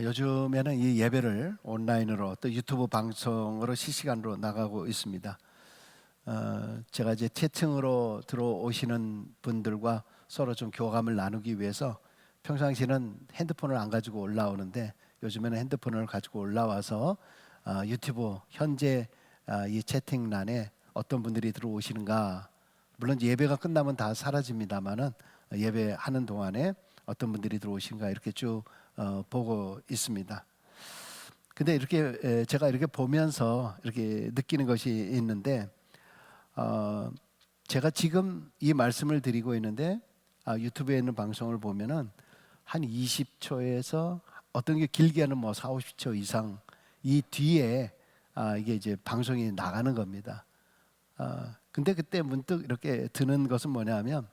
요즘에는 이 예배를 온라인으로 또 유튜브 방송으로 실시간으로 나가고 있습니다. 제가 이제 채팅으로 들어오시는 분들과 서로 좀 교감을 나누기 위해서 평상시는 핸드폰을 안 가지고 올라오는데 요즘에는 핸드폰을 가지고 올라와서 유튜브 현재 이 채팅란에 어떤 분들이 들어오시는가, 물론 예배가 끝나면 다 사라집니다만은 예배하는 동안에 어떤 분들이 들어오시는가 이렇게 쭉 보고 있습니다. 근데 이렇게 제가 이렇게 보면서 이렇게 느끼는 것이 있는데, 어, 제가 지금 이 말씀을 드리고 있는데 유튜브에 있는 방송을 보면은 한 20초에서 어떤 게 길게는 뭐 4, 50초 이상 이 뒤에 이게 이제 방송이 나가는 겁니다. 근데 그때 문득 이렇게 드는 것은 뭐냐면,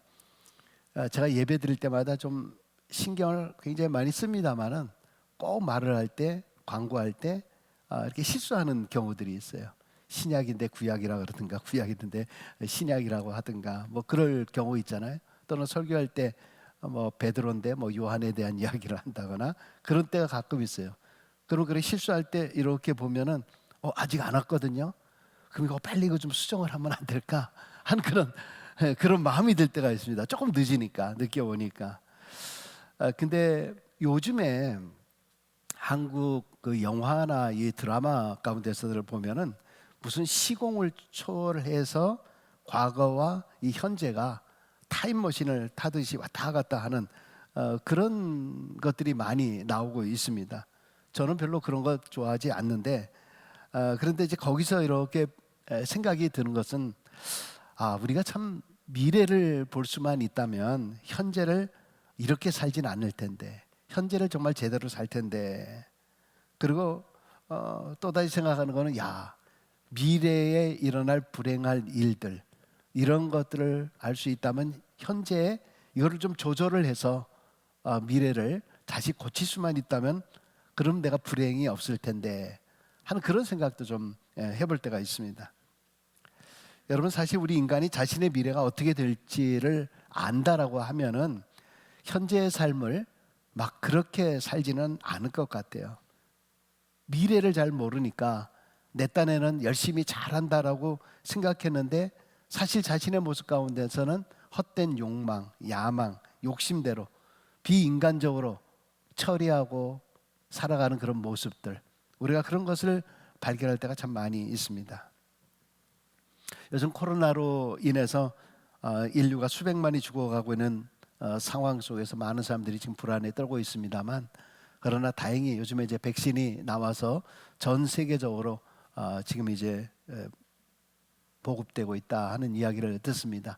제가 예배 드릴 때마다 좀 신경을 굉장히 많이 씁니다만은 꼭 말을 할 때, 광고할 때 이렇게 실수하는 경우들이 있어요. 신약인데 구약이라 그러든가, 구약인데 신약이라고 하든가, 뭐 그럴 경우 있잖아요. 또는 설교할 때 뭐 베드로인데 뭐 요한에 대한 이야기를 한다거나 그런 때가 가끔 있어요. 그럼 그렇게 실수할 때 이렇게 보면은 아직 안 왔거든요. 그럼 이거 빨리 이거 좀 수정을 하면 안 될까 하는 그런 마음이 들 때가 있습니다. 조금 늦으니까, 늦게 오니까. 근데 요즘에 한국 그 영화나 이 드라마 가운데서들 보면은 무슨 시공을 초월해서 과거와 이 현재가 타임머신을 타듯이 왔다 갔다 하는 그런 것들이 많이 나오고 있습니다. 저는 별로 그런 거 좋아하지 않는데, 그런데 이제 거기서 이렇게 생각이 드는 것은, 우리가 참 미래를 볼 수만 있다면 현재를 이렇게 살진 않을 텐데, 현재를 정말 제대로 살 텐데. 그리고 또다시 생각하는 거는, 미래에 일어날 불행할 일들, 이런 것들을 알 수 있다면 현재에 이거를 좀 조절을 해서 미래를 다시 고칠 수만 있다면 그럼 내가 불행이 없을 텐데 하는 그런 생각도 좀 해볼 때가 있습니다. 여러분, 사실 우리 인간이 자신의 미래가 어떻게 될지를 안다라고 하면은 현재의 삶을 막 그렇게 살지는 않을 것 같아요. 미래를 잘 모르니까 내 딴에는 열심히 잘한다라고 생각했는데 사실 자신의 모습 가운데서는 헛된 욕망, 야망, 욕심대로 비인간적으로 처리하고 살아가는 그런 모습들, 우리가 그런 것을 발견할 때가 참 많이 있습니다. 요즘 코로나로 인해서 인류가 수백만이 죽어가고 있는 상황 속에서 많은 사람들이 지금 불안에 떨고 있습니다만, 그러나 다행히 요즘에 이제 백신이 나와서 전 세계적으로 지금 이제 보급되고 있다 하는 이야기를 듣습니다.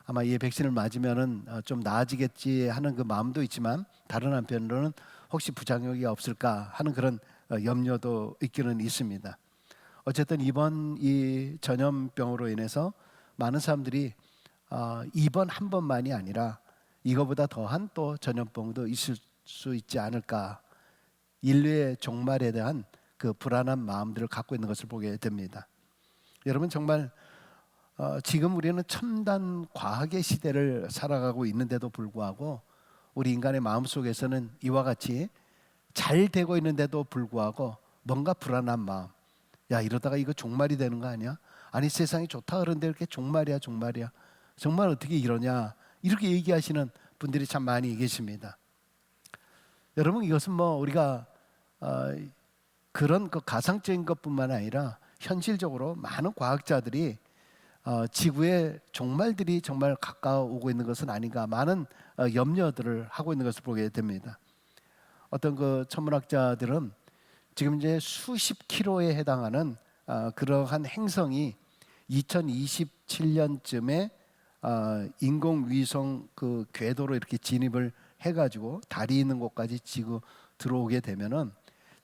아마 이 백신을 맞으면은 좀 나아지겠지 하는 그 마음도 있지만, 다른 한편으로는 혹시 부작용이 없을까 하는 그런 염려도 있기는 있습니다. 어쨌든 이번 이 전염병으로 인해서 많은 사람들이 이번 한 번만이 아니라 이거보다 더한 또 전염병도 있을 수 있지 않을까, 인류의 종말에 대한 그 불안한 마음들을 갖고 있는 것을 보게 됩니다. 여러분, 정말 지금 우리는 첨단 과학의 시대를 살아가고 있는데도 불구하고 우리 인간의 마음속에서는 이와 같이 잘 되고 있는데도 불구하고 뭔가 불안한 마음, 이러다가 이거 종말이 되는 거 아니야? 아니, 세상이 좋다 그러는데 이렇게 종말이야, 종말이야, 정말 어떻게 이러냐, 이렇게 얘기하시는 분들이 참 많이 계십니다. 여러분, 이것은 뭐 우리가 그런 그 가상적인 것뿐만 아니라 현실적으로 많은 과학자들이 지구의 종말들이 정말 가까워오고 있는 것은 아닌가, 많은 염려들을 하고 있는 것을 보게 됩니다. 어떤 그 천문학자들은 지금 이제 수십 킬로에 해당하는 그러한 행성이 2027년쯤에 인공위성 그 궤도로 이렇게 진입을 해가지고 달이 있는 곳까지 지구 들어오게 되면은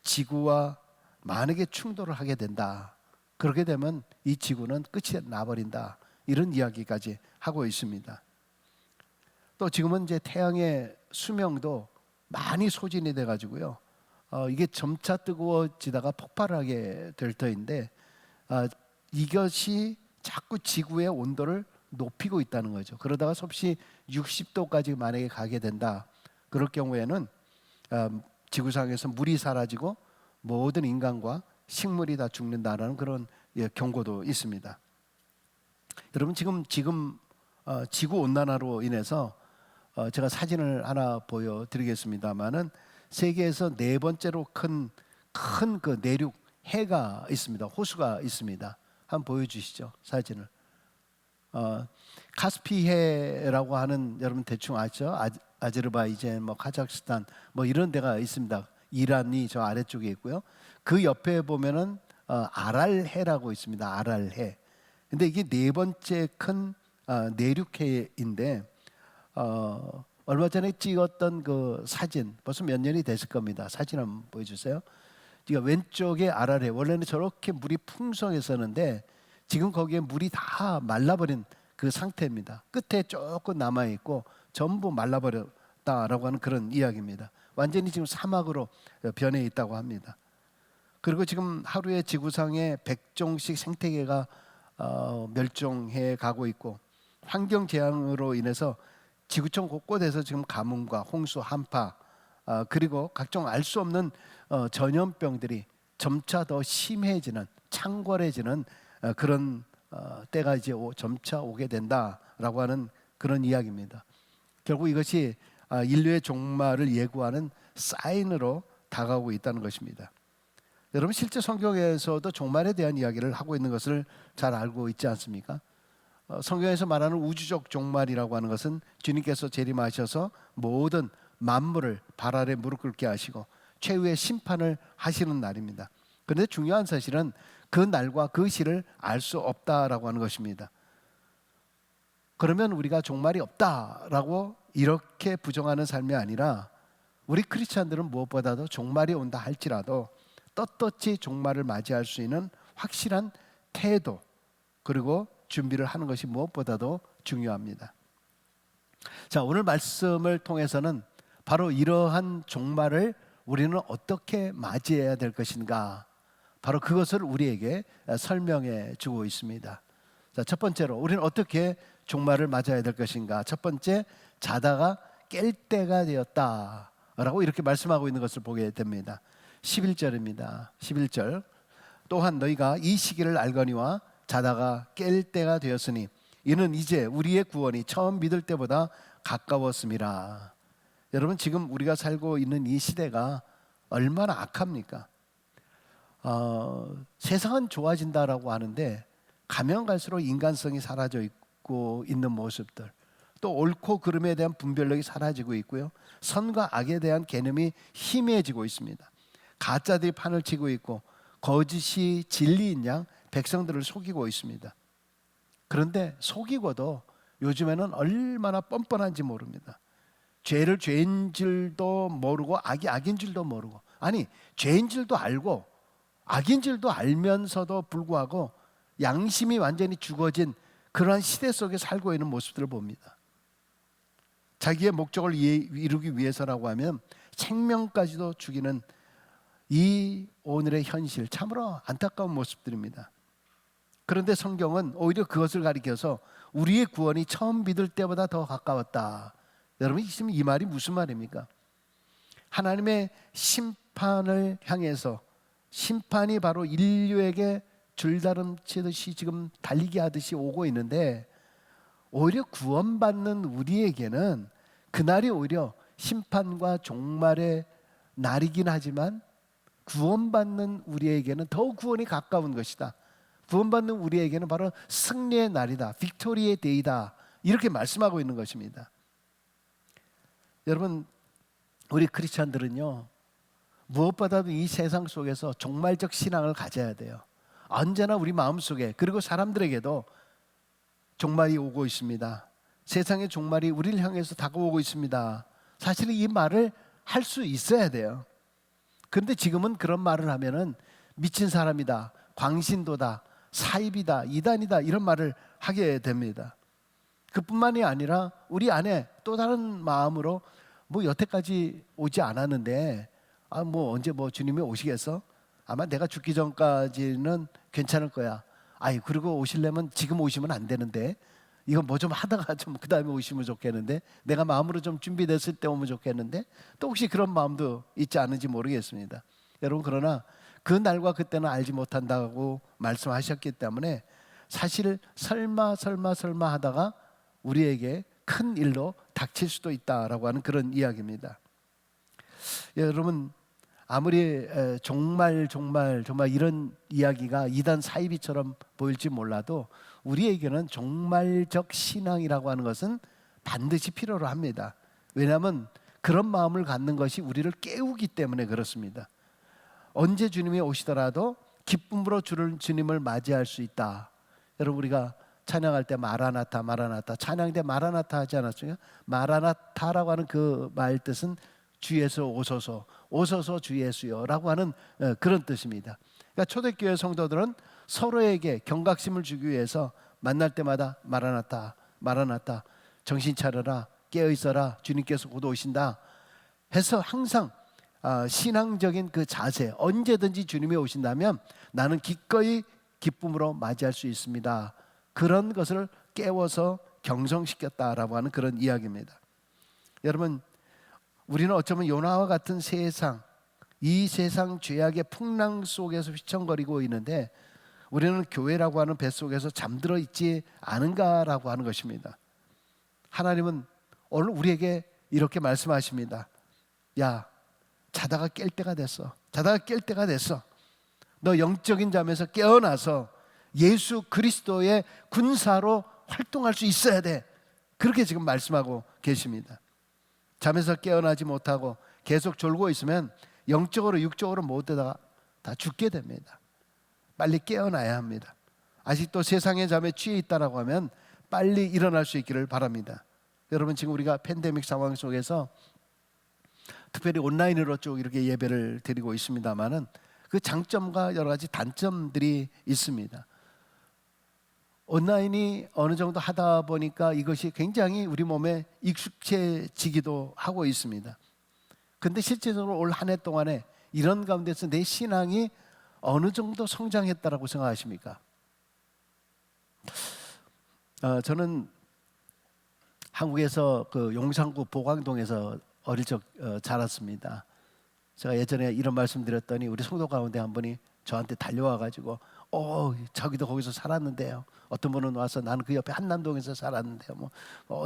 지구와 만약에 충돌을 하게 된다, 그렇게 되면 이 지구는 끝이 나버린다, 이런 이야기까지 하고 있습니다. 또 지금은 이제 태양의 수명도 많이 소진이 돼가지고요, 이게 점차 뜨거워지다가 폭발하게 될 터인데, 이것이 자꾸 지구의 온도를 높이고 있다는 거죠. 그러다가 섭씨 60도까지 만약에 가게 된다, 그럴 경우에는 지구상에서 물이 사라지고 모든 인간과 식물이 다 죽는다라는 그런 경고도 있습니다. 여러분 지금 지구 온난화로 인해서 제가 사진을 하나 보여드리겠습니다만은 세계에서 네 번째로 큰 그 내륙 해가 있습니다. 호수가 있습니다. 한번 보여주시죠, 사진을. 카스피해라고 하는, 여러분 대충 아죠? 아제르바이잔, 뭐 카자흐스탄, 뭐 이런 데가 있습니다. 이란이 저 아래쪽에 있고요. 그 옆에 보면은 아랄해라고 있습니다. 아랄해. 근데 이게 네 번째 큰 내륙해인데 얼마 전에 찍었던 그 사진, 벌써 몇 년이 됐을 겁니다. 사진 한번 보여주세요. 그러니까 왼쪽에 아랄해, 원래는 저렇게 물이 풍성했었는데 지금 거기에 물이 다 말라버린 그 상태입니다. 끝에 조금 남아있고 전부 말라버렸다라고 하는 그런 이야기입니다. 완전히 지금 사막으로 변해 있다고 합니다. 그리고 지금 하루에 지구상에 100종씩 생태계가 멸종해 가고 있고, 환경 재앙으로 인해서 지구촌 곳곳에서 지금 가뭄과 홍수, 한파, 그리고 각종 알 수 없는 전염병들이 점차 더 심해지는, 창궐해지는 그런 때가 이제 점차 오게 된다라고 하는 그런 이야기입니다. 결국 이것이 인류의 종말을 예고하는 사인으로 다가오고 있다는 것입니다. 여러분 실제 성경에서도 종말에 대한 이야기를 하고 있는 것을 잘 알고 있지 않습니까? 성경에서 말하는 우주적 종말이라고 하는 것은 주님께서 재림하셔서 모든 만물을 발 아래 무릎 꿇게 하시고 최후의 심판을 하시는 날입니다. 그런데 중요한 사실은 그 날과 그 시를 알 수 없다라고 하는 것입니다. 그러면 우리가 종말이 없다라고 이렇게 부정하는 삶이 아니라, 우리 크리스찬들은 무엇보다도 종말이 온다 할지라도 떳떳이 종말을 맞이할 수 있는 확실한 태도, 그리고 준비를 하는 것이 무엇보다도 중요합니다. 자, 오늘 말씀을 통해서는 바로 이러한 종말을 우리는 어떻게 맞이해야 될 것인가, 바로 그것을 우리에게 설명해 주고 있습니다. 자, 첫 번째로 우리는 어떻게 종말을 맞아야 될 것인가. 첫 번째, 자다가 깰 때가 되었다라고 이렇게 말씀하고 있는 것을 보게 됩니다. 11절입니다. 11절. 또한 너희가 이 시기를 알거니와 자다가 깰 때가 되었으니 이는 이제 우리의 구원이 처음 믿을 때보다 가까웠음이라. 여러분 지금 우리가 살고 있는 이 시대가 얼마나 악합니까? 세상은 좋아진다라고 하는데 가면 갈수록 인간성이 사라져 있고 있는 모습들, 또 옳고 그름에 대한 분별력이 사라지고 있고요, 선과 악에 대한 개념이 희미해지고 있습니다. 가짜들이 판을 치고 있고 거짓이 진리인 양 백성들을 속이고 있습니다. 그런데 속이고도 요즘에는 얼마나 뻔뻔한지 모릅니다. 죄를 죄인 줄도 모르고 악이 악인 줄도 모르고, 아니 죄인 줄도 알고 악인 줄도 알면서도 불구하고 양심이 완전히 죽어진 그러한 시대 속에 살고 있는 모습들을 봅니다. 자기의 목적을 이루기 위해서라고 하면 생명까지도 죽이는 이 오늘의 현실, 참으로 안타까운 모습들입니다. 그런데 성경은 오히려 그것을 가리켜서 우리의 구원이 처음 믿을 때보다 더 가까웠다. 여러분 지금 이 말이 무슨 말입니까? 하나님의 심판을 향해서, 심판이 바로 인류에게 줄다름치듯이 지금 달리기 하듯이 오고 있는데, 오히려 구원받는 우리에게는 그날이 오히려 심판과 종말의 날이긴 하지만 구원받는 우리에게는 더 구원이 가까운 것이다. 구원받는 우리에게는 바로 승리의 날이다. 빅토리의 데이다. 이렇게 말씀하고 있는 것입니다. 여러분 우리 크리스찬들은요, 무엇보다도 이 세상 속에서 종말적 신앙을 가져야 돼요. 언제나 우리 마음속에, 그리고 사람들에게도 종말이 오고 있습니다. 세상의 종말이 우리를 향해서 다가오고 있습니다. 사실은 이 말을 할 수 있어야 돼요. 그런데 지금은 그런 말을 하면은 미친 사람이다, 광신도다, 사입이다, 이단이다, 이런 말을 하게 됩니다. 그뿐만이 아니라 우리 안에 또 다른 마음으로 뭐 여태까지 오지 않았는데 뭐 언제 뭐 주님이 오시겠어? 아마 내가 죽기 전까지는 괜찮을 거야. 그리고 오시려면 지금 오시면 안 되는데, 이거 뭐 좀 하다가 좀 그 다음에 오시면 좋겠는데, 내가 마음으로 좀 준비됐을 때 오면 좋겠는데, 또 혹시 그런 마음도 있지 않은지 모르겠습니다. 여러분, 그러나 그 날과 그때는 알지 못한다고 말씀하셨기 때문에 사실 설마 하다가 우리에게 큰 일로 닥칠 수도 있다라고 하는 그런 이야기입니다. 여러분, 아무리 정말 이런 이야기가 이단 사이비처럼 보일지 몰라도 우리에게는 종말적 신앙이라고 하는 것은 반드시 필요로 합니다. 왜냐하면 그런 마음을 갖는 것이 우리를 깨우기 때문에 그렇습니다. 언제 주님이 오시더라도 기쁨으로 주님을 맞이할 수 있다. 여러분, 우리가 찬양할 때 마라나타 찬양 때 마라나타 하지 않았어요? 마라나타라고 하는 그 말 뜻은 주에서 오소서 주 예수여라고 하는 그런 뜻입니다. 그러니까 초대교회 성도들은 서로에게 경각심을 주기 위해서 만날 때마다 마라나타 정신 차려라, 깨어 있어라, 주님께서 곧 오신다 해서 항상 신앙적인 그 자세, 언제든지 주님이 오신다면 나는 기꺼이 기쁨으로 맞이할 수 있습니다. 그런 것을 깨워서 경성시켰다라고 하는 그런 이야기입니다. 여러분, 우리는 어쩌면 요나와 같은 세상, 이 세상 죄악의 풍랑 속에서 휘청거리고 있는데 우리는 교회라고 하는 뱃속에서 잠들어 있지 않은가라고 하는 것입니다. 하나님은 오늘 우리에게 이렇게 말씀하십니다. 야, 자다가 깰 때가 됐어. 너 영적인 잠에서 깨어나서 예수 그리스도의 군사로 활동할 수 있어야 돼. 그렇게 지금 말씀하고 계십니다. 잠에서 깨어나지 못하고 계속 졸고 있으면 영적으로 육적으로 모두 다 죽게 됩니다. 빨리 깨어나야 합니다. 아직도 세상의 잠에 취해 있다라고 하면 빨리 일어날 수 있기를 바랍니다. 여러분, 지금 우리가 팬데믹 상황 속에서 특별히 온라인으로 쭉 이렇게 예배를 드리고 있습니다만은 그 장점과 여러 가지 단점들이 있습니다. 온라인이 어느 정도 하다 보니까 이것이 굉장히 우리 몸에 익숙해지기도 하고 있습니다. 근데 실제적으로 올 한 해 동안에 이런 가운데서 내 신앙이 어느 정도 성장했다라고 생각하십니까? 저는 한국에서 그 용산구 보광동에서 어릴 적 자랐습니다. 제가 예전에 이런 말씀 드렸더니 우리 성도 가운데 한 분이 저한테 달려와 가지고 자기도 거기서 살았는데요. 어떤 분은 와서 나는 그 옆에 한남동에서 살았는데요.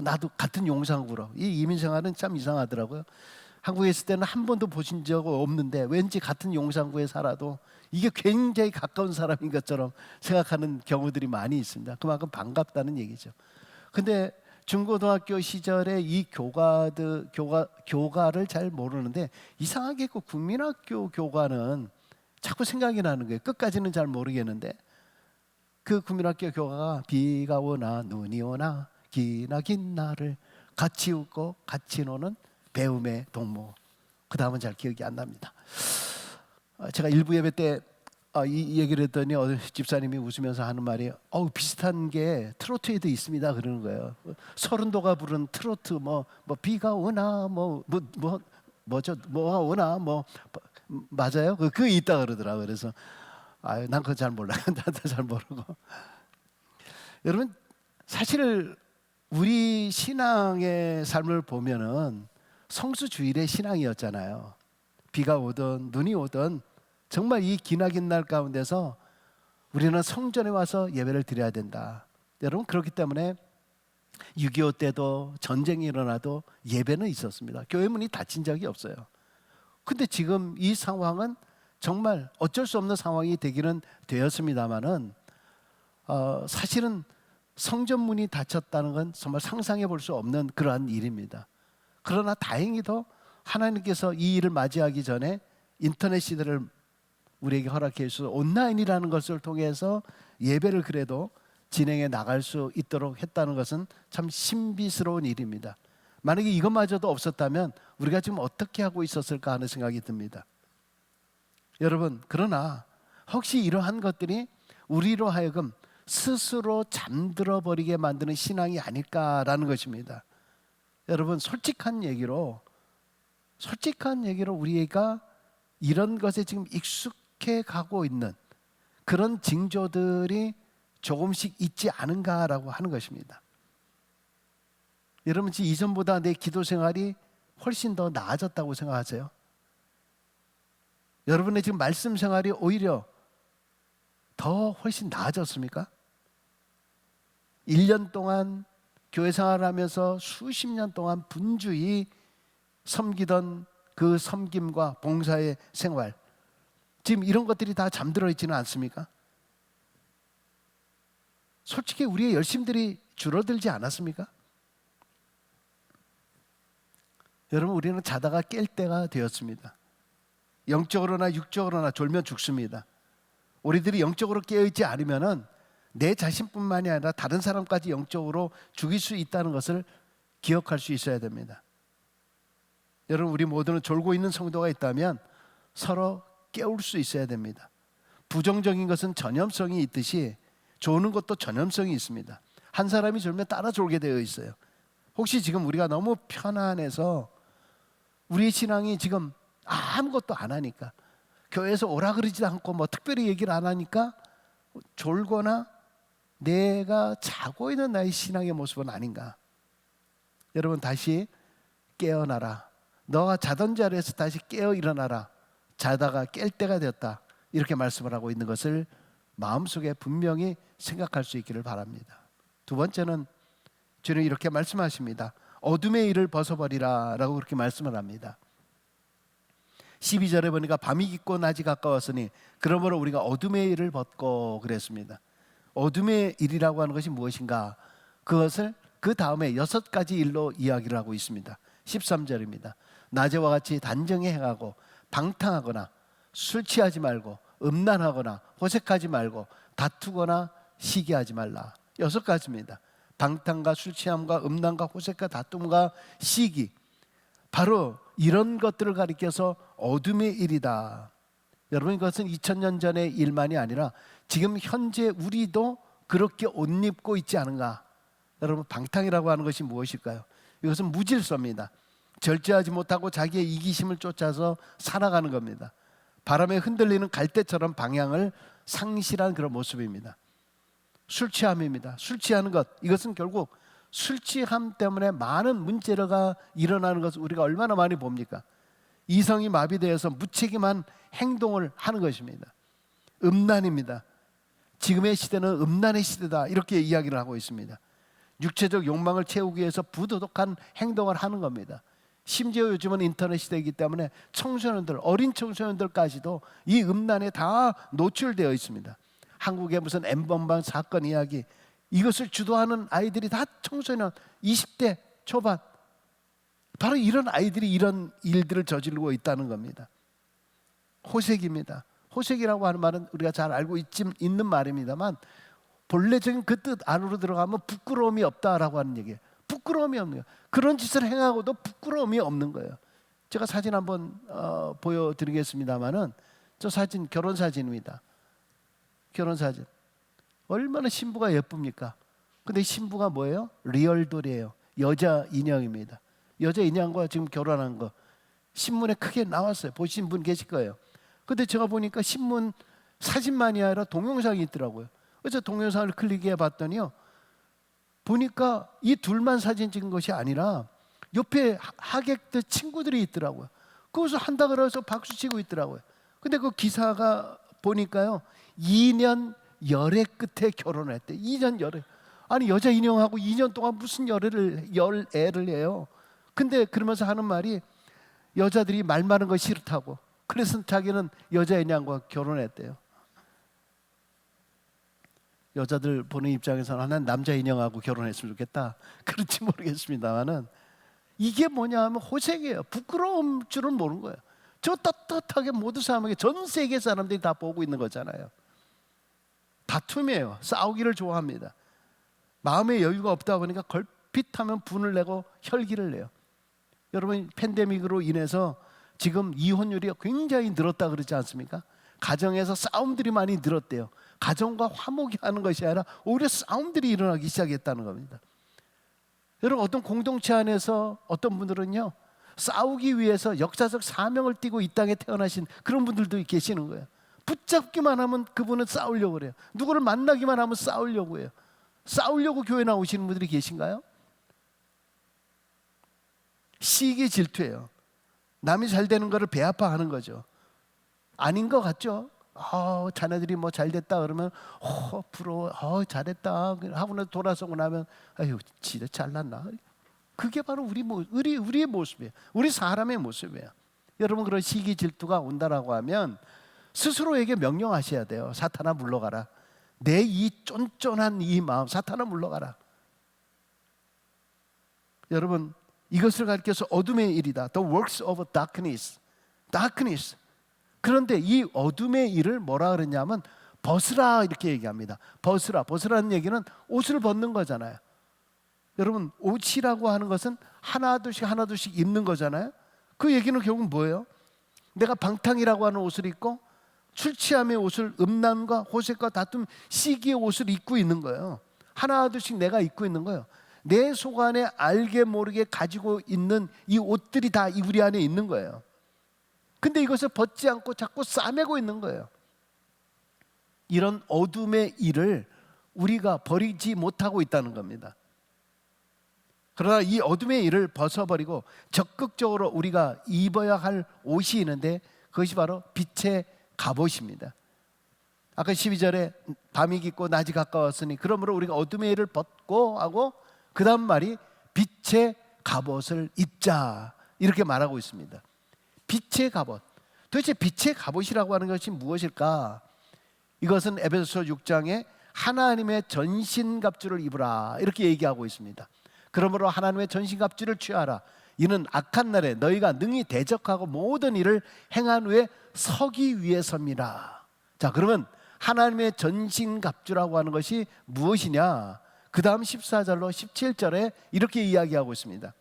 나도 같은 용산구로. 이 이민 생활은 참 이상하더라고요. 한국에 있을 때는 한 번도 보신 적 없는데 왠지 같은 용산구에 살아도 이게 굉장히 가까운 사람인 것처럼 생각하는 경우들이 많이 있습니다. 그만큼 반갑다는 얘기죠. 근데 중고등학교 시절에 이 교가를 잘 모르는데 이상하게 그 국민학교 교가는 자꾸 생각이 나는 거예요. 끝까지는 잘 모르겠는데 그 국민학교 교가가 비가 오나 눈이 오나 기나 긴 날을 같이 웃고 같이 노는 배움의 동무. 그 다음은 잘 기억이 안 납니다. 제가 일부 예배 때 이 얘기를 했더니 어느 집사님이 웃으면서 하는 말이 비슷한 게 트로트에도 있습니다 그러는 거예요. 서른도가 부른 트로트 뭐 비가 오나 뭐가 오나 맞아요? 그거 있다 그러더라고요. 그래서 난 그거 잘 몰라요. 나도 잘 모르고. 여러분, 사실 우리 신앙의 삶을 보면은 성수주일의 신앙이었잖아요. 비가 오든 눈이 오든 정말 이 기나긴 날 가운데서 우리는 성전에 와서 예배를 드려야 된다. 여러분, 그렇기 때문에 6.25 때도 전쟁이 일어나도 예배는 있었습니다. 교회 문이 닫힌 적이 없어요. 근데 지금 이 상황은 정말 어쩔 수 없는 상황이 되기는 되었습니다만은 사실은 성전 문이 닫혔다는 건 정말 상상해 볼 수 없는 그러한 일입니다. 그러나 다행히도 하나님께서 이 일을 맞이하기 전에 인터넷 시대를 우리에게 허락해 주셔서 온라인이라는 것을 통해서 예배를 그래도 진행해 나갈 수 있도록 했다는 것은 참 신비스러운 일입니다. 만약에 이것마저도 없었다면 우리가 지금 어떻게 하고 있었을까 하는 생각이 듭니다. 여러분, 그러나 혹시 이러한 것들이 우리로 하여금 스스로 잠들어 버리게 만드는 신앙이 아닐까라는 것입니다. 여러분, 솔직한 얘기로 우리가 이런 것에 지금 익숙해 가고 있는 그런 징조들이 조금씩 있지 않은가라고 하는 것입니다. 여러분 지금 이전보다 내 기도 생활이 훨씬 더 나아졌다고 생각하세요? 여러분의 지금 말씀 생활이 오히려 더 훨씬 나아졌습니까? 1년 동안 교회 생활하면서 수십 년 동안 분주히 섬기던 그 섬김과 봉사의 생활, 지금 이런 것들이 다 잠들어 있지는 않습니까? 솔직히 우리의 열심들이 줄어들지 않았습니까? 여러분, 우리는 자다가 깰 때가 되었습니다. 영적으로나 육적으로나 졸면 죽습니다. 우리들이 영적으로 깨어있지 않으면은 내 자신뿐만이 아니라 다른 사람까지 영적으로 죽일 수 있다는 것을 기억할 수 있어야 됩니다. 여러분, 우리 모두는 졸고 있는 성도가 있다면 서로 깨울 수 있어야 됩니다. 부정적인 것은 전염성이 있듯이 조는 것도 전염성이 있습니다. 한 사람이 졸면 따라 졸게 되어 있어요. 혹시 지금 우리가 너무 편안해서 우리의 신앙이 지금 아무것도 안 하니까, 교회에서 오라 그러지도 않고 뭐 특별히 얘기를 안 하니까 졸거나 내가 자고 있는 나의 신앙의 모습은 아닌가? 여러분, 다시 깨어나라. 너가 자던 자리에서 다시 깨어 일어나라. 자다가 깰 때가 되었다. 이렇게 말씀을 하고 있는 것을 마음속에 분명히 생각할 수 있기를 바랍니다. 두 번째는 주님 이렇게 말씀하십니다. 어둠의 일을 벗어버리라 라고 그렇게 말씀을 합니다. 12절에 보니까 밤이 깊고 낮이 가까웠으니 그러므로 우리가 어둠의 일을 벗고 그랬습니다. 어둠의 일이라고 하는 것이 무엇인가? 그것을 그 다음에 6가지 일로 이야기를 하고 있습니다. 13절입니다. 낮에와 같이 단정히 행하고 방탕하거나 술 취하지 말고 음란하거나 호색하지 말고 다투거나 시기하지 말라. 6가지입니다. 방탕과 술 취함과 음란과 호색과 다툼과 시기, 바로 이런 것들을 가리켜서 어둠의 일이다. 여러분, 이것은 2000년 전의 일만이 아니라 지금 현재 우리도 그렇게 옷 입고 있지 않은가? 여러분, 방탕이라고 하는 것이 무엇일까요? 이것은 무질서입니다. 절제하지 못하고 자기의 이기심을 쫓아서 살아가는 겁니다. 바람에 흔들리는 갈대처럼 방향을 상실한 그런 모습입니다. 술 취함입니다. 술 취하는 것, 이것은 결국 술 취함 때문에 많은 문제가 일어나는 것을 우리가 얼마나 많이 봅니까? 이성이 마비되어서 무책임한 행동을 하는 것입니다. 음란입니다. 지금의 시대는 음란의 시대다, 이렇게 이야기를 하고 있습니다. 육체적 욕망을 채우기 위해서 부도덕한 행동을 하는 겁니다. 심지어 요즘은 인터넷 시대이기 때문에 청소년들, 어린 청소년들까지도 이 음란에 다 노출되어 있습니다. 한국의 무슨 N번방 사건 이야기, 이것을 주도하는 아이들이 다 청소년 20대 초반, 바로 이런 아이들이 이런 일들을 저지르고 있다는 겁니다. 호색입니다. 호색이라고 하는 말은 우리가 잘 알고 있는 말입니다만, 본래적인 그 뜻 안으로 들어가면 부끄러움이 없다라고 하는 얘기예요. 부끄러움이 없는 거예요. 그런 짓을 행하고도 부끄러움이 없는 거예요. 제가 사진 한번 보여드리겠습니다만은, 저 사진 결혼 사진입니다. 결혼 사진. 얼마나 신부가 예쁩니까? 근데 신부가 뭐예요? 리얼돌이에요. 여자 인형입니다. 여자 인형과 지금 결혼한 거 신문에 크게 나왔어요. 보신 분 계실 거예요. 근데 제가 보니까 신문 사진만이 아니라 동영상이 있더라고요. 그래서 동영상을 클릭해 봤더니요, 보니까 이 둘만 사진 찍은 것이 아니라 옆에 하객들 친구들이 있더라고요. 거기서 한다 그래서 박수 치고 있더라고요. 근데 그 기사가 보니까요, 2년 열애 끝에 결혼을 했대. 2년 열애. 아니, 여자 인형하고 2년 동안 무슨 열애를 해요. 근데 그러면서 하는 말이 여자들이 말 많은 거 싫다고. 그래서 자기는 여자 인형과 결혼했대요. 여자들 보는 입장에서는 난 남자 인형하고 결혼했으면 좋겠다, 그런지 모르겠습니다만은, 이게 뭐냐 하면 호색이에요. 부끄러움 줄은 모르는 거예요. 저 떳떳하게 모두 사람에게, 전 세계 사람들이 다 보고 있는 거잖아요. 다툼이에요. 싸우기를 좋아합니다. 마음의 여유가 없다 보니까 걸핏하면 분을 내고 혈기를 내요. 여러분, 팬데믹으로 인해서 지금 이혼율이 굉장히 늘었다 그러지 않습니까? 가정에서 싸움들이 많이 늘었대요. 가정과 화목이 하는 것이 아니라 오히려 싸움들이 일어나기 시작했다는 겁니다. 여러분, 어떤 공동체 안에서 어떤 분들은요, 싸우기 위해서 역사적 사명을 띠고 이 땅에 태어나신 그런 분들도 계시는 거예요. 붙잡기만 하면 그분은 싸우려고 그래요. 누구를 만나기만 하면 싸우려고 해요. 싸우려고 교회 나오시는 분들이 계신가요? 시기 질투예요. 남이 잘 되는 거를 배 아파하는 거죠. 아닌 것 같죠? 자네들이 뭐 잘 됐다 그러면 부러워, 잘했다 하고 나서 돌아서고 나면 아유 진짜 잘났나. 그게 바로 우리의 모습이에요. 우리 사람의 모습이에요. 여러분, 그런 시기 질투가 온다라고 하면 스스로에게 명령하셔야 돼요. 사탄아 물러가라. 내 이 쫀쫀한 이 마음, 사탄아 물러가라. 여러분, 이것을 가리켜서 어둠의 일이다. The works of darkness. darkness. 그런데 이 어둠의 일을 뭐라 그러냐면 벗으라 이렇게 얘기합니다. 벗으라는 얘기는 옷을 벗는 거잖아요. 여러분, 옷이라고 하는 것은 하나둘씩 입는 거잖아요. 그 얘기는 결국 뭐예요? 내가 방탕이라고 하는 옷을 입고 출취함의 옷을, 음란과 호색과 다툼, 시기의 옷을 입고 있는 거예요. 하나둘씩 내가 입고 있는 거예요. 내 속 안에 알게 모르게 가지고 있는 이 옷들이 다 우리 안에 있는 거예요. 근데 이것을 벗지 않고 자꾸 싸매고 있는 거예요. 이런 어둠의 일을 우리가 버리지 못하고 있다는 겁니다. 그러나 이 어둠의 일을 벗어버리고 적극적으로 우리가 입어야 할 옷이 있는데 그것이 바로 빛의 갑옷입니다. 아까 12절에 밤이 깊고 낮이 가까웠으니 그러므로 우리가 어둠의 일을 벗고 하고 그 다음 말이 빛의 갑옷을 입자 이렇게 말하고 있습니다. 빛의 갑옷. 도대체 빛의 갑옷이라고 하는 것이 무엇일까? 이것은 에베소서 6장에 하나님의 전신갑주를 입으라 이렇게 얘기하고 있습니다. 그러므로 하나님의 전신갑주를 취하라. 이는 악한 날에 너희가 능히 대적하고 모든 일을 행한 후에 서기 위해서입니다. 자, 그러면 하나님의 전신갑주라고 하는 것이 무엇이냐? 그 다음 14절로 17절에 이렇게 이야기하고 있습니다.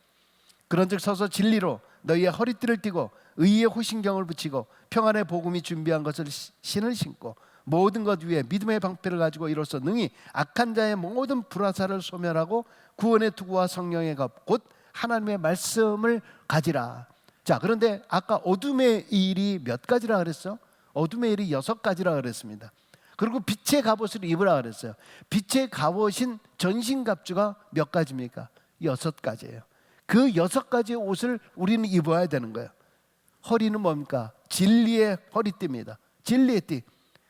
그런즉 서서 진리로 너희의 허리띠를 띠고 의의 호신경을 붙이고 평안의 복음이 준비한 것을 신을 신고 모든 것 위에 믿음의 방패를 가지고 이로써 능히 악한 자의 모든 불화살을 소멸하고 구원의 투구와 성령의 갑 곧 하나님의 말씀을 가지라. 자, 그런데 아까 어둠의 일이 몇 가지라 그랬어? 어둠의 일이 6가지라 그랬습니다. 그리고 빛의 갑옷을 입으라 그랬어요. 빛의 갑옷인 전신갑주가 몇 가지입니까? 6가지예요. 그 6가지의 옷을 우리는 입어야 되는 거예요. 허리는 뭡니까? 진리의 허리띠입니다. 진리의 띠.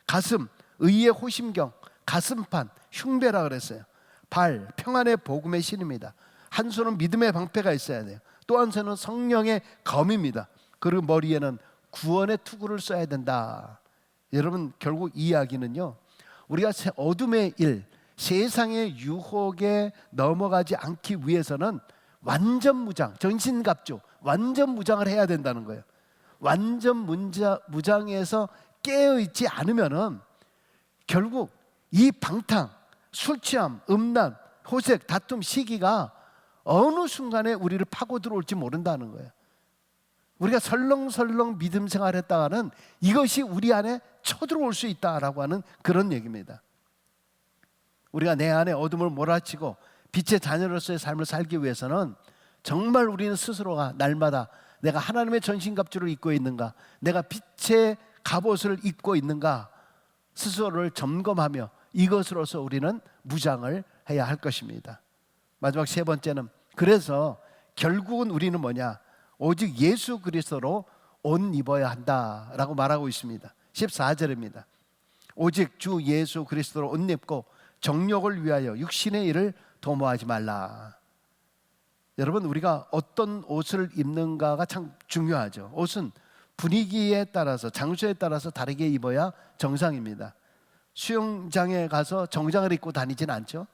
가슴, 의의 호심경, 가슴판, 흉배라 그랬어요. 발, 평안의 복음의 신입니다. 한 손은 믿음의 방패가 있어야 돼요. 또 한 손은 성령의 검입니다. 그리고 머리에는 구원의 투구를 써야 된다. 여러분, 결국 이 이야기는요, 우리가 어둠의 일, 세상의 유혹에 넘어가지 않기 위해서는 완전 무장, 전신갑주, 완전 무장을 해야 된다는 거예요. 완전 무장에서 깨어있지 않으면은 결국 이 방탕, 술 취함, 음란, 호색, 다툼, 시기가 어느 순간에 우리를 파고 들어올지 모른다는 거예요. 우리가 설렁설렁 믿음 생활했다가는 이것이 우리 안에 쳐들어올 수 있다라고 하는 그런 얘기입니다. 우리가 내 안에 어둠을 몰아치고 빛의 자녀로서의 삶을 살기 위해서는 정말 우리는 스스로가 날마다 내가 하나님의 전신갑주를 입고 있는가, 내가 빛의 갑옷을 입고 있는가 스스로를 점검하며 이것으로서 우리는 무장을 해야 할 것입니다. 마지막 3번째는 그래서 결국은 우리는 뭐냐? 오직 예수 그리스도로 옷 입어야 한다라고 말하고 있습니다. 14절입니다. 오직 주 예수 그리스도로 옷 입고 정욕을 위하여 육신의 일을 도모하지 말라. 여러분, 우리가 어떤 옷을 입는가가 참 중요하죠. 옷은 분위기에 따라서, 장소에 따라서 다르게 입어야 정상입니다. 수영장에 가서 정장을 입고 다니진 않죠.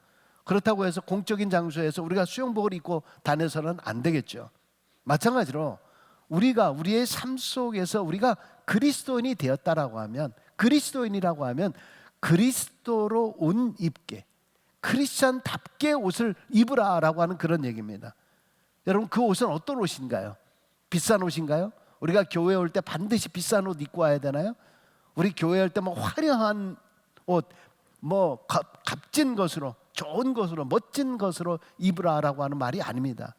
그렇다고 해서 공적인 장소에서 우리가 수영복을 입고 다녀서는 안 되겠죠. 마찬가지로 우리가 우리의 삶 속에서 우리가 그리스도인이 되었다라고 하면, 그리스도인이라고 하면 그리스도로 옷 입게, 크리스찬답게 옷을 입으라라고 하는 그런 얘기입니다. 여러분, 그 옷은 어떤 옷인가요? 비싼 옷인가요? 우리가 교회 올 때 반드시 비싼 옷 입고 와야 되나요? 우리 교회 올 때 뭐 화려한 옷, 뭐 값진 것으로, 좋은 것으로, 멋진 것으로 입으라라고 하는 말이 아닙니다.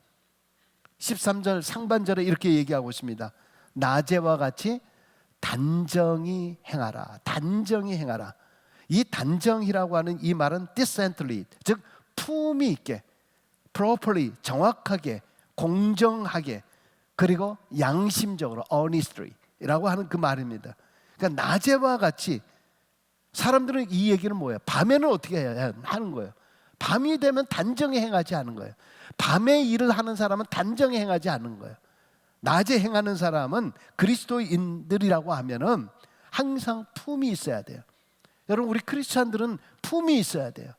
13절 상반절에 이렇게 얘기하고 있습니다. 낮에와 같이 단정히 행하라. 단정히 행하라. 이 단정이라고 하는 이 말은 decently, 즉 품위 있게, properly, 정확하게, 공정하게, 그리고 양심적으로, honestly라고 하는 그 말입니다. 그러니까 낮에와 같이 사람들은 이 얘기는 뭐예요? 밤에는 어떻게 해야 하는 거예요? 밤이 되면 단정히 행하지 않은 거예요. 밤에 일을 하는 사람은 단정히 행하지 않는 거예요. 낮에 행하는 사람은, 그리스도인들이라고 하면은 항상 품이 있어야 돼요. 여러분, 우리 크리스찬들은 품이 있어야 돼요.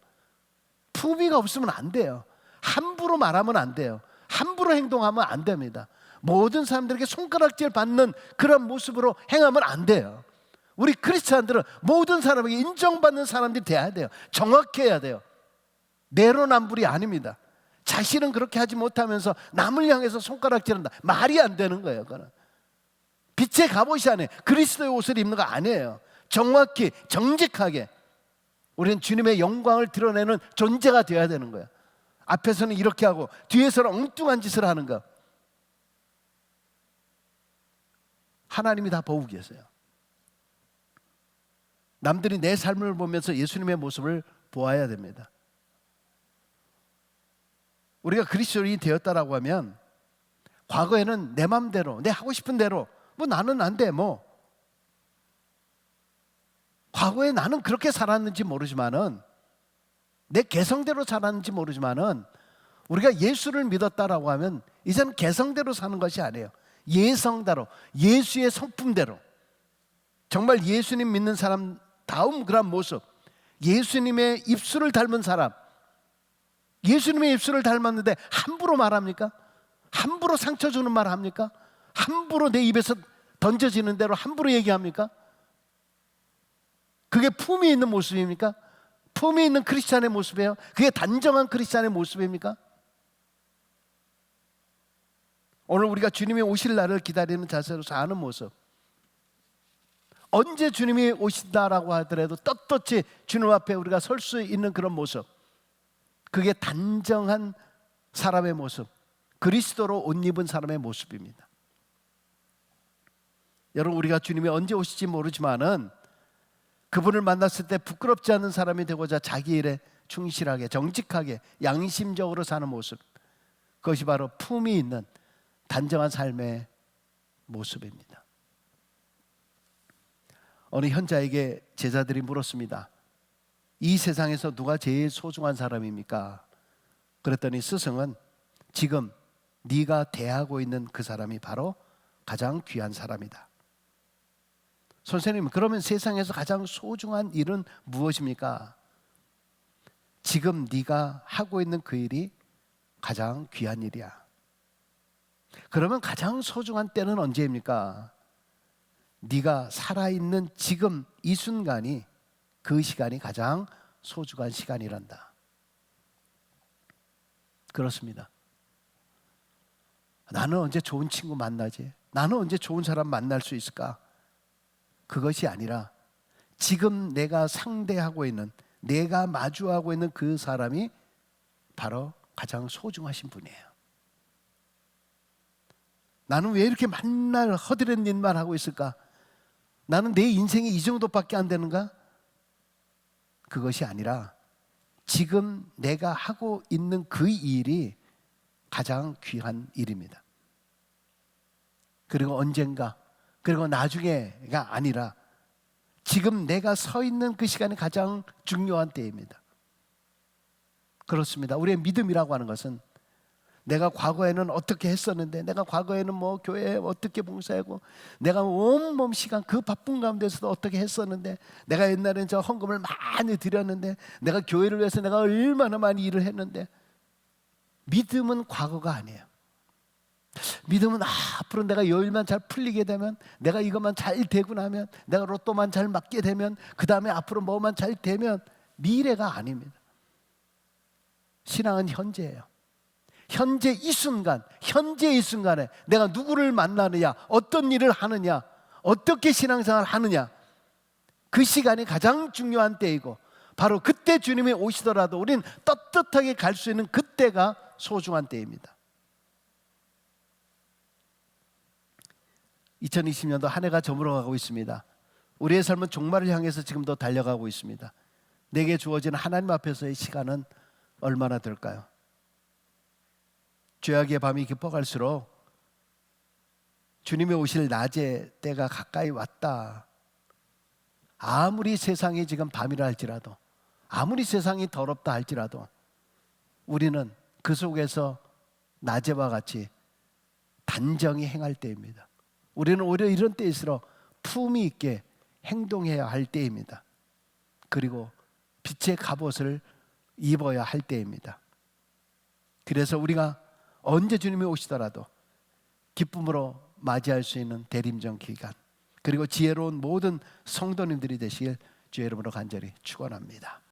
품위가 없으면 안 돼요. 함부로 말하면 안 돼요. 함부로 행동하면 안 됩니다. 모든 사람들에게 손가락질 받는 그런 모습으로 행하면 안 돼요. 우리 크리스찬들은 모든 사람에게 인정받는 사람들이 돼야 돼요. 정확해야 돼요. 내로남불이 아닙니다. 자신은 그렇게 하지 못하면서 남을 향해서 손가락질한다. 말이 안 되는 거예요. 그거는 빛의 갑옷이 아니에요. 그리스도의 옷을 입는 거 아니에요. 정확히 정직하게 우리는 주님의 영광을 드러내는 존재가 되어야 되는 거예요. 앞에서는 이렇게 하고 뒤에서는 엉뚱한 짓을 하는 거, 하나님이 다 보고 계세요. 남들이 내 삶을 보면서 예수님의 모습을 보아야 됩니다. 우리가 그리스도인이 되었다라고 하면 과거에는 내 맘대로, 내 하고 싶은 대로, 뭐 나는 안 돼, 뭐 과거에 나는 그렇게 살았는지 모르지만은, 내 개성대로 살았는지 모르지만은, 우리가 예수를 믿었다라고 하면 이제는 개성대로 사는 것이 아니에요. 예성대로, 예수의 성품대로, 정말 예수님 믿는 사람 다음 그런 모습, 예수님의 입술을 닮은 사람. 예수님의 입술을 닮았는데 함부로 말합니까? 함부로 상처 주는 말 합니까? 함부로 내 입에서 던져지는 대로 함부로 얘기합니까? 그게 품이 있는 모습입니까? 품이 있는 크리스찬의 모습이에요? 그게 단정한 크리스찬의 모습입니까? 오늘 우리가 주님이 오실 날을 기다리는 자세로 사는 모습, 언제 주님이 오신다라고 하더라도 떳떳이 주님 앞에 우리가 설 수 있는 그런 모습, 그게 단정한 사람의 모습, 그리스도로 옷 입은 사람의 모습입니다. 여러분, 우리가 주님이 언제 오실지 모르지만은 그분을 만났을 때 부끄럽지 않은 사람이 되고자 자기 일에 충실하게, 정직하게, 양심적으로 사는 모습, 그것이 바로 품이 있는 단정한 삶의 모습입니다. 어느 현자에게 제자들이 물었습니다. 이 세상에서 누가 제일 소중한 사람입니까? 그랬더니 스승은, 지금 네가 대하고 있는 그 사람이 바로 가장 귀한 사람이다. 선생님, 그러면 세상에서 가장 소중한 일은 무엇입니까? 지금 네가 하고 있는 그 일이 가장 귀한 일이야. 그러면 가장 소중한 때는 언제입니까? 네가 살아있는 지금 이 순간이, 그 시간이 가장 소중한 시간이란다. 그렇습니다. 나는 언제 좋은 친구 만나지? 나는 언제 좋은 사람 만날 수 있을까? 그것이 아니라 지금 내가 상대하고 있는, 내가 마주하고 있는 그 사람이 바로 가장 소중하신 분이에요. 나는 왜 이렇게 맨날 허드렛 일만 하고 있을까? 나는 내 인생이 이 정도밖에 안 되는가? 그것이 아니라 지금 내가 하고 있는 그 일이 가장 귀한 일입니다. 그리고 언젠가, 그리고 나중에가 아니라 지금 내가 서 있는 그 시간이 가장 중요한 때입니다. 그렇습니다. 우리의 믿음이라고 하는 것은 내가 과거에는 어떻게 했었는데, 내가 과거에는 뭐 교회에 어떻게 봉사하고, 내가 온몸 시간 그 바쁜 가운데서도 어떻게 했었는데, 내가 옛날에는 저 헌금을 많이 드렸는데, 내가 교회를 위해서 내가 얼마나 많이 일을 했는데, 믿음은 과거가 아니에요. 믿음은 앞으로 내가 여일만 잘 풀리게 되면, 내가 이것만 잘 되고 나면, 내가 로또만 잘 맞게 되면, 그 다음에 앞으로 뭐만 잘 되면, 미래가 아닙니다. 신앙은 현재예요. 현재 이 순간, 현재 이 순간에 내가 누구를 만나느냐, 어떤 일을 하느냐, 어떻게 신앙생활을 하느냐, 그 시간이 가장 중요한 때이고, 바로 그때 주님이 오시더라도 우리는 떳떳하게 갈 수 있는 그때가 소중한 때입니다. 2020년도 한 해가 저물어가고 있습니다. 우리의 삶은 종말을 향해서 지금도 달려가고 있습니다. 내게 주어진 하나님 앞에서의 시간은 얼마나 될까요? 죄악의 밤이 깊어갈수록 주님의 오실 낮의 때가 가까이 왔다. 아무리 세상이 지금 밤이라 할지라도, 아무리 세상이 더럽다 할지라도 우리는 그 속에서 낮에와 같이 단정히 행할 때입니다. 우리는 오히려 이런 때일수록 품위 있게 행동해야 할 때입니다. 그리고 빛의 갑옷을 입어야 할 때입니다. 그래서 우리가 언제 주님이 오시더라도 기쁨으로 맞이할 수 있는 대림전 기간, 그리고 지혜로운 모든 성도님들이 되시길 주의 이름으로 간절히 축원합니다.